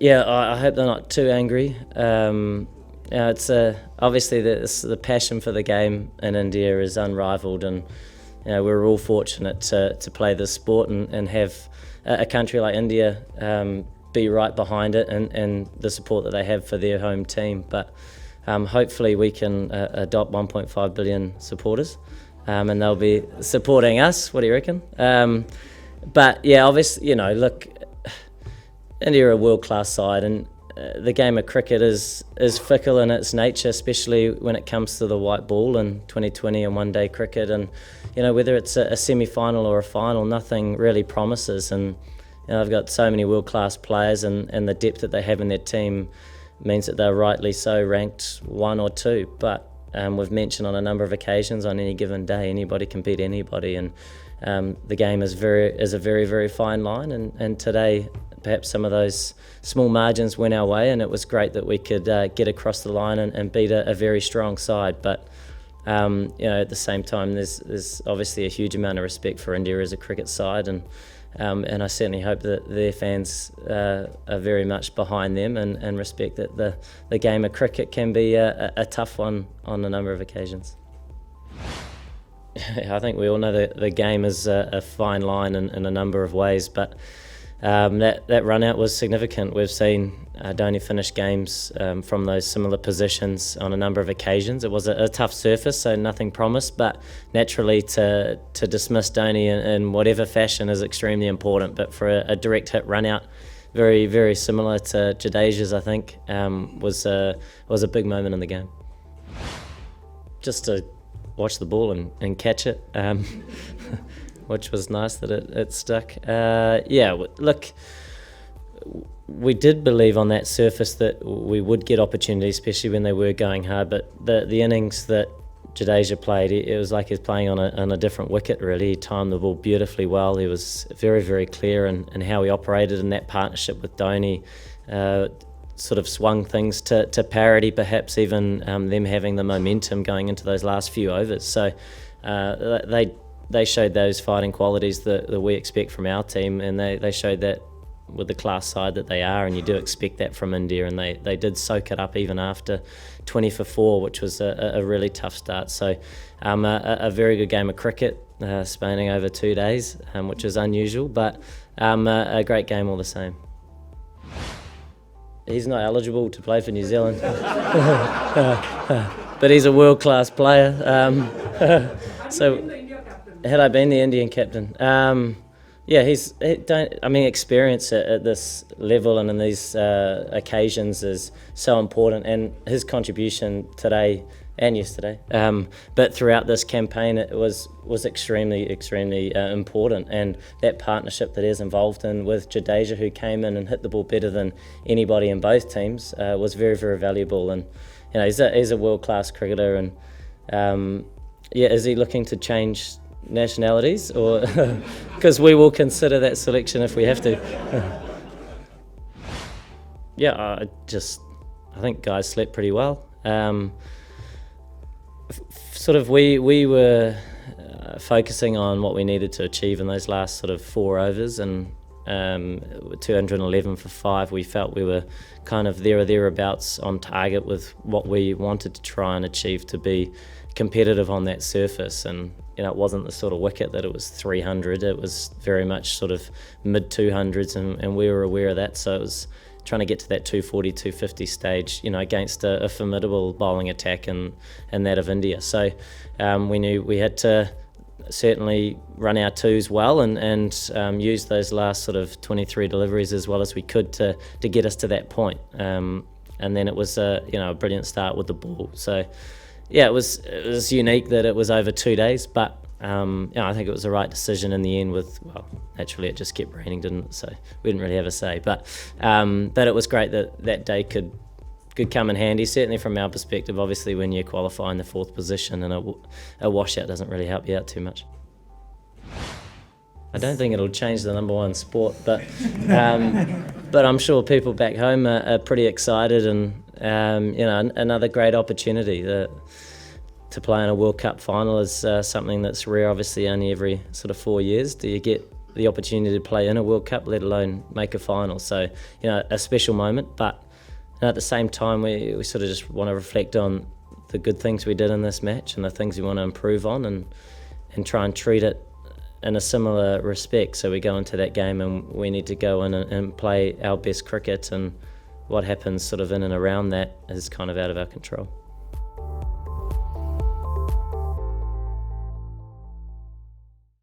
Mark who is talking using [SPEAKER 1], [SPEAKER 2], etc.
[SPEAKER 1] Yeah, I hope they're not too angry. It's obviously the passion for the game in India is unrivaled, and we're all fortunate to play this sport and have a country like India be right behind it and the support that they have for their home team. But hopefully we can adopt 1.5 billion supporters, and they'll be supporting us. What do you reckon? But yeah, obviously, look, India are a world-class side, and the game of cricket is fickle in its nature, especially when it comes to the white ball in 2020 and one-day cricket. And whether it's a semi-final or a final, nothing really promises. And I've got so many world-class players, and the depth that they have in their team means that they're rightly so ranked 1 or 2. But we've mentioned on a number of occasions, on any given day, anybody can beat anybody, and the game is a very, very fine line. And today, perhaps some of those small margins went our way, and it was great that we could get across the line and beat a very strong side. But at the same time, there's obviously a huge amount of respect for India as a cricket side, and I certainly hope that their fans are very much behind them and respect that the game of cricket can be a tough one on a number of occasions. I think we all know that the game is a fine line in a number of ways, but that run out was significant. We've seen Dhoni finish games from those similar positions on a number of occasions. It was a tough surface, so nothing promised, but naturally to dismiss Dhoni in whatever fashion is extremely important. But for a direct hit run out, very, very similar to Jadeja's, I think, was a big moment in the game. Just to watch the ball and catch it, which was nice that it stuck. Look, we did believe on that surface that we would get opportunities, especially when they were going hard, but the innings that Jadeja played, it was like he was playing on a different wicket, really. He timed the ball beautifully well. He was very, very clear in how he operated in that partnership with Dhoni. Sort of swung things to parity, perhaps even them having the momentum going into those last few overs. So they showed those fighting qualities that we expect from our team, and they showed that with the class side that they are, and you do expect that from India, and they did soak it up even after 20 for 4, which was a really tough start. So a very good game of cricket, spanning over 2 days, which is unusual, but a great game all the same. He's not eligible to play for New Zealand, but he's a world-class player. So, had I been the Indian captain? Experience at this level and in these occasions is so important, and his contribution today and yesterday, but throughout this campaign, it was extremely, extremely important. And that partnership that he's involved in with Jadeja, who came in and hit the ball better than anybody in both teams, was very, very valuable. And he's a world-class cricketer. And is he looking to change nationalities, or because we will consider that selection if we have to? I think guys slept pretty well. We were focusing on what we needed to achieve in those last sort of 4 overs, and 211 for 5, we felt we were kind of there or thereabouts on target with what we wanted to try and achieve to be competitive on that surface. And it wasn't the sort of wicket that it was 300, it was very much sort of mid 200s, and we were aware of that. So it was trying to get to that 240, 250 stage, against a formidable bowling attack and that of India. So we knew we had to certainly run our twos well and use those last sort of 23 deliveries as well as we could to get us to that point. And then it was a brilliant start with the ball. So it was unique that it was over 2 days, but I think it was the right decision in the end. Naturally it just kept raining, didn't it? So we didn't really have a say, but it was great that day could come in handy, certainly from our perspective. Obviously when you qualify in the 4th position, and a washout doesn't really help you out too much. I don't think it'll change the number 1 sport, but I'm sure people back home are pretty excited, and another great opportunity. To play in a World Cup final is something that's rare. Obviously only every sort of 4 years do you get the opportunity to play in a World Cup, let alone make a final. So, a special moment. But at the same time, we sort of just want to reflect on the good things we did in this match and the things we want to improve on, and try and treat it in a similar respect. So we go into that game and we need to go in and play our best cricket, and what happens sort of in and around that is kind of out of our control.